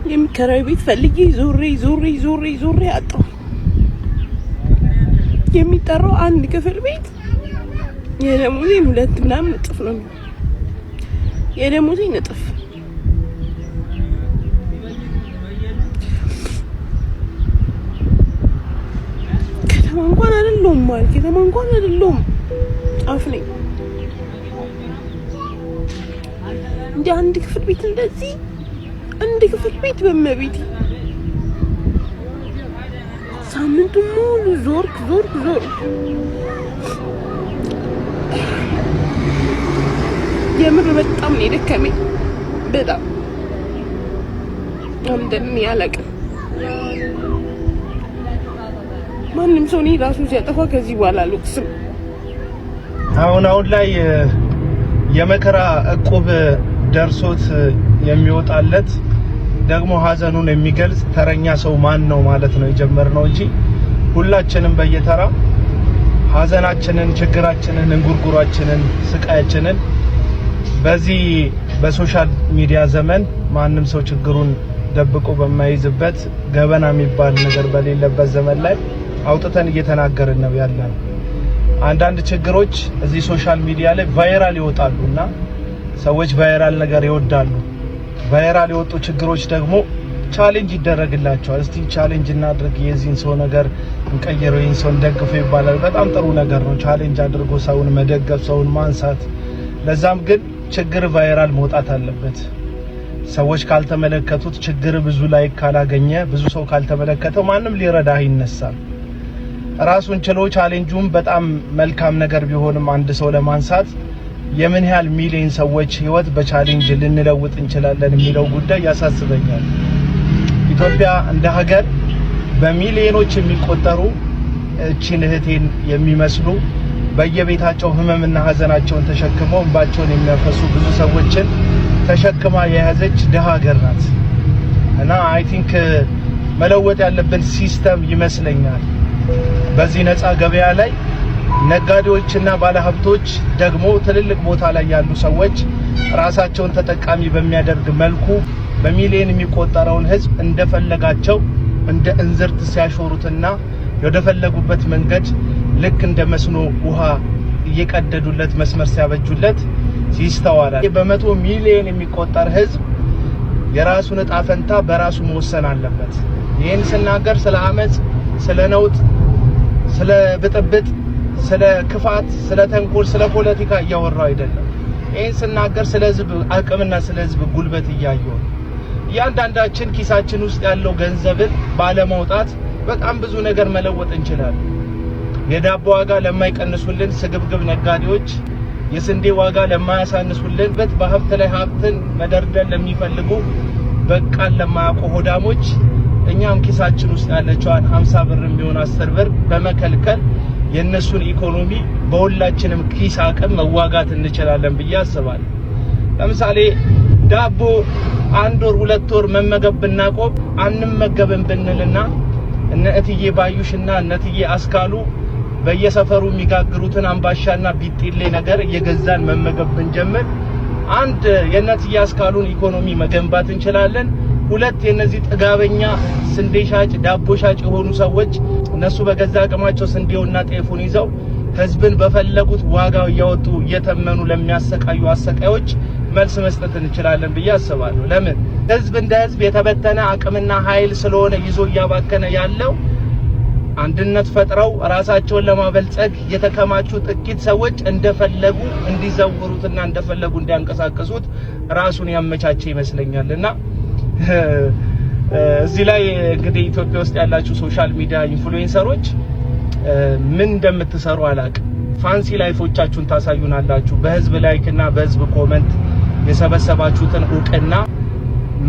የሚከራይ ቤት ፈልጌ ዞሬ አጣሁ። የሚጠራው አንድ ክፍል ቤት የደሞዜን 2 ምናምን እጥፍ ነው። የደሞዜን እጥፍ ከተማ እንኳን አይደለሁም ማለት ከተማ እንኳን አይደለሁም ጫፍ ነኝ እንጂ አንድ ክፍል ቤት እንደዚህ አንድ ክፍል ቤት በመቤቴ ሳምንቱን ሙሉ ዞርክ የምር በጣም ነው የደከመኝ። በጣም እንደምን ያለቀ ማንም ሰው ነው ራሱ ሲያጠፋ ከዚህ በኋላ አልወቅስም። አሁን ላይ የመከራ እቁብ ደርሶት የሚወጣለት ደግሞ ሀዘኑን የሚገልጽ ተረኛ ሰው ማን ነው ማለት ነው የጀመርነው እንጂ ሁላችንም በየተራ ሀዘናችንን፣ ችግራችንን፣ እንጉርጉሯችንን፣ ስቃያችንን በዚህ በሶሻል ሚዲያ ዘመን ማንም ሰው ችግሩን ደብቆ በማይዝበት ገበና የሚባል ነገር በሌለበት ዘመን ላይ አውጥተን እየተናገርን ነው ያለነው። አንዳንድ ችግሮች እዚህ ሶሻል ሚዲያ ላይ ቫይራል ይወጣሉና ሰዎች ቫይራል ነገር ይወዳሉ። ቫይራል የወጡ ችግሮች ደግሞ ቻሌንጅ ይደረግላቸዋል። እስቲ ቻሌንጅ እናድርግ፣ የዚህን ሰው ነገር እንቀይረው፣ ይህን ሰው እንደግፈው ይባላል። በጣም ጥሩ ነገር ነው ቻሌንጅ አድርጎ ሰውን መደገፍ፣ ሰውን ማንሳት። ለዛም ግን ችግር ቫይራል መውጣት አለበት። ሰዎች ካልተመለከቱት፣ ችግር ብዙ ላይ ካላገኘ፣ ብዙ ሰው ካልተመለከተው ማንም ሊረዳህ አይነሳም። ራሱን ችሎ ቻሌንጁም በጣም መልካም ነገር ቢሆንም አንድ ሰው ለማንሳት የምን ያህል ሚሊዮን ሰዎች ህይወት በቻሌንጅ ልንለውጥ እንችላለን የሚለው ጉዳይ ያሳስበኛል። ኢትዮጵያ እንደ ሀገር በሚሊዮኖች የሚቆጠሩ እቺን እህቴን የሚመስሉ በየቤታቸው ህመምና ሀዘናቸውን ተሸክመው እንባቸውን የሚያፈሱ ብዙ ሰዎችን ተሸክማ የያዘች ደሃ ሀገር ናት እና አይ ቲንክ መለወጥ ያለብን ሲስተም ይመስለኛል። በዚህ ነፃ ገበያ ላይ ነጋዴዎችና ባለሀብቶች ደግሞ ትልልቅ ቦታ ላይ ያሉ ሰዎች ራሳቸውን ተጠቃሚ በሚያደርግ መልኩ በሚሊዮን የሚቆጠረውን ህዝብ እንደፈለጋቸው እንደ እንዝርት ሲያሾሩትና ወደፈለጉበት መንገድ ልክ እንደ መስኖ ውሃ እየቀደዱለት መስመር ሲያበጁለት ሲስተዋላል። በመቶ ሚሊዮን የሚቆጠር ህዝብ የራሱን ዕጣ ፈንታ በራሱ መወሰን አለበት። ይህን ስናገር ስለ አመጽ፣ ስለ ነውጥ፣ ስለ ብጥብጥ፣ ስለ ክፋት፣ ስለ ተንኮል፣ ስለ ፖለቲካ እያወራው አይደለም። ይህን ስናገር ስለ ህዝብ አቅምና ስለ ህዝብ ጉልበት እያየው እያንዳንዳችን ኪሳችን ውስጥ ያለው ገንዘብን ባለማውጣት በጣም ብዙ ነገር መለወጥ እንችላለን። የዳቦ ዋጋ ለማይቀንሱልን ስግብግብ ነጋዴዎች፣ የስንዴ ዋጋ ለማያሳንሱልን በሀብት ላይ ሀብትን መደርደር ለሚፈልጉ በቃል ለማያውቁ ሆዳሞች እኛም ኪሳችን ውስጥ ያለችዋን 50 ብር የሚሆን 10 ብር በመከልከል የነሱን ኢኮኖሚ በሁላችንም ኪስ አቅም መዋጋት እንችላለን ብዬ አስባለሁ። ለምሳሌ ዳቦ 1 ወር 2 ወር መመገብ ብናቆም አንመገብም ብንልና እነ እትዬ ባዩሽና እነ እትዬ አስካሉ በየሰፈሩ የሚጋግሩትን አምባሻና ቢጤሌ ነገር እየገዛን መመገብ ብንጀምር አንድ የእነ እትዬ አስካሉን ኢኮኖሚ መገንባት እንችላለን። ሁለት የነዚህ ጥጋበኛ ስንዴ ሻጭ ዳቦ ሻጭ የሆኑ ሰዎች እነሱ በገዛ አቅማቸው ስንዴውና ጤፉን ይዘው ህዝብን በፈለጉት ዋጋው እያወጡ እየተመኑ ለሚያሰቃዩ አሰቃዮች መልስ መስጠት እንችላለን ብዬ አስባለሁ። ለምን ህዝብ እንደ ህዝብ የተበተነ አቅምና ኃይል ስለሆነ ይዞ እያባከነ ያለው አንድነት ፈጥረው ራሳቸውን ለማበልጸግ የተከማቹ ጥቂት ሰዎች እንደፈለጉ እንዲዘውሩትና እንደፈለጉ እንዲያንቀሳቀሱት ራሱን ያመቻቸ ይመስለኛልና እዚህ ላይ እንግዲህ ኢትዮጵያ ውስጥ ያላችሁ ሶሻል ሚዲያ ኢንፍሉዌንሰሮች ምን እንደምትሰሩ አላውቅም። ፋንሲ ላይፎቻችሁን ታሳዩናላችሁ። በህዝብ ላይክና በህዝብ ኮሜንት የሰበሰባችሁትን ዕውቅና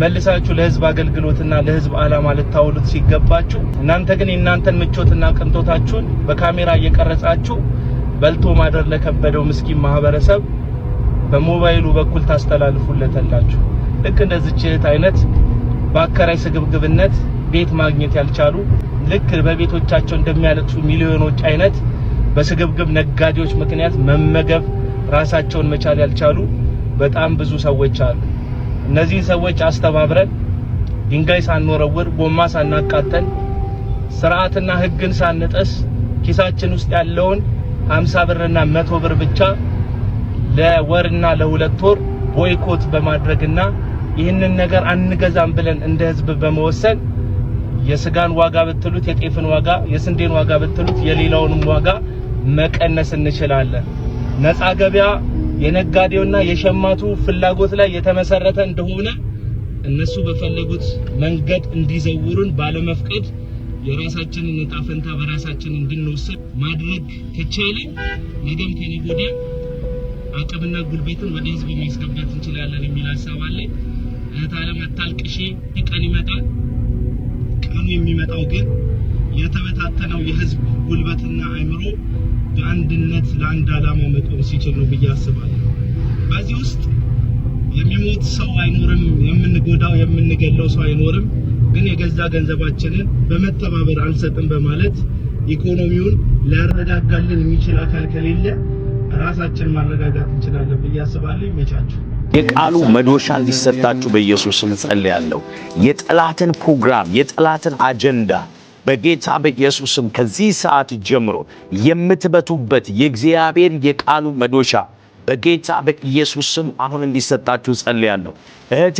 መልሳችሁ ለህዝብ አገልግሎትና ለህዝብ ዓላማ ልታውሉት ሲገባችሁ እናንተ ግን የእናንተን ምቾትና ቅንጦታችሁን በካሜራ እየቀረጻችሁ በልቶ ማደር ለከበደው ምስኪን ማህበረሰብ በሞባይሉ በኩል ታስተላልፉለታላችሁ። ልክ እንደዚህ አይነት በአከራይ ስግብግብነት ቤት ማግኘት ያልቻሉ ልክ በቤቶቻቸው እንደሚያለቅሱ ሚሊዮኖች አይነት በስግብግብ ነጋዴዎች ምክንያት መመገብ ራሳቸውን መቻል ያልቻሉ በጣም ብዙ ሰዎች አሉ። እነዚህ ሰዎች አስተባብረን ድንጋይ ሳንወረውር ጎማ ሳናቃጠል ስርዓትና ህግን ሳንጥስ ኪሳችን ውስጥ ያለውን 50 ብርና 100 ብር ብቻ ለወርና ለሁለት ወር ቦይኮት በማድረግና ይህንን ነገር አንገዛም ብለን እንደ ህዝብ በመወሰን የስጋን ዋጋ በትሉት የጤፍን ዋጋ የስንዴን ዋጋ በትሉት የሌላውንም ዋጋ መቀነስ እንችላለን። ነፃ ገበያ የነጋዴውና የሸማቱ ፍላጎት ላይ የተመሰረተ እንደሆነ እነሱ በፈለጉት መንገድ እንዲዘውሩን ባለመፍቀድ የራሳችንን ዕጣ ፈንታ በራሳችን እንድንወስድ ማድረግ ከቻለ ነገም ከነገ ወዲያ አቅምና ጉልበትን ወደ ህዝብ ማስገባት እንችላለን የሚል ሐሳብ አለ። እህት ዓለም አታልቅሺ፣ ቀን ይመጣል። ቀኑ የሚመጣው ግን የተበታተነው የህዝብ ጉልበትና አእምሮ በአንድነት ለአንድ ዓላማ መቆም ሲችል ነው ብዬ አስባለሁ። በዚህ ውስጥ የሚሞት ሰው አይኖርም፣ የምንጎዳው የምንገለው ሰው አይኖርም። ግን የገዛ ገንዘባችንን በመተባበር አልሰጥም በማለት ኢኮኖሚውን ሊያረጋጋልን የሚችል አካል ከሌለ ራሳችን ማረጋጋት እንችላለን ብዬ አስባለሁ። ይመቻችሁ። የቃሉ መዶሻ እንዲሰጣችሁ በኢየሱስ ስም ጸልያለሁ። የጠላትን ፕሮግራም የጠላትን አጀንዳ በጌታ በኢየሱስ ስም ከዚህ ሰዓት ጀምሮ የምትበቱበት የእግዚአብሔር የቃሉ መዶሻ በጌታ በኢየሱስ ስም አሁን እንዲሰጣችሁ ጸልያለሁ። እህቴ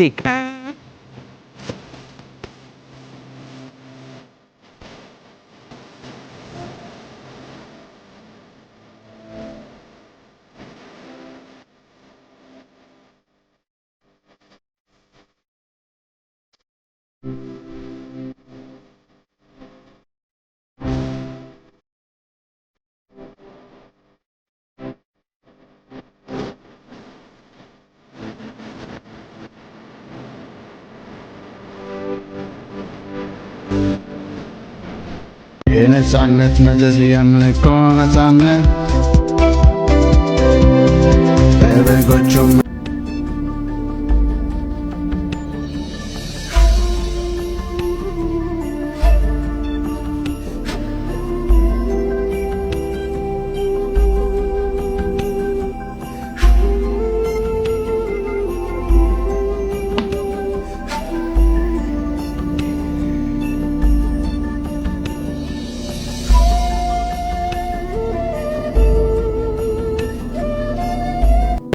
የነጻነት መዘዝ ያምልኮ ነጻነት በበጎቹም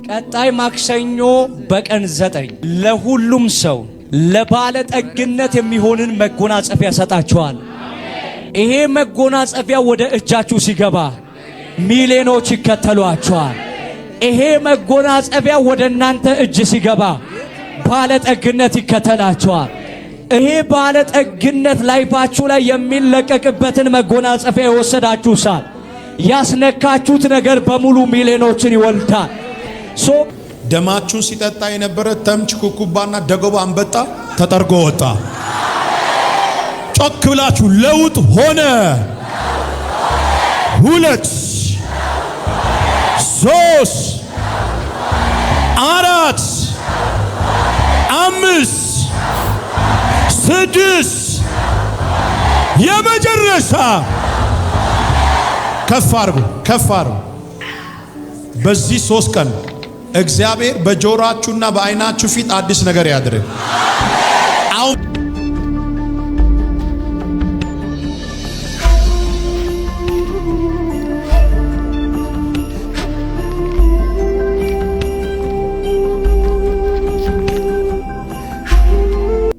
ቀጣይ ማክሰኞ በቀን 9 ለሁሉም ሰው ለባለጠግነት የሚሆንን መጎናጸፊያ ሰጣችኋል። ይሄ መጎናጸፊያ ወደ እጃችሁ ሲገባ ሚሊዮኖች ይከተሏችኋል። ይሄ መጎናጸፊያ ወደ እናንተ እጅ ሲገባ ባለጠግነት ይከተላችኋል። ይሄ ባለጠግነት ላይፋችሁ ላይ የሚለቀቅበትን መጎናጸፊያ የወሰዳችሁ ሳል ያስነካችሁት ነገር በሙሉ ሚሊዮኖችን ይወልዳል። ደማችሁን ሲጠጣ የነበረ ተምች ኩኩባና ደጎባ አንበጣ ተጠርጎ ወጣ። ጮክ ብላችሁ ለውጥ ሆነ። 2 3 4 5 6 የመጨረሻ ከፍ አርጉ። በዚህ 3 ቀን እግዚአብሔር በጆሮአችሁና በአይናችሁ ፊት አዲስ ነገር ያድርግ።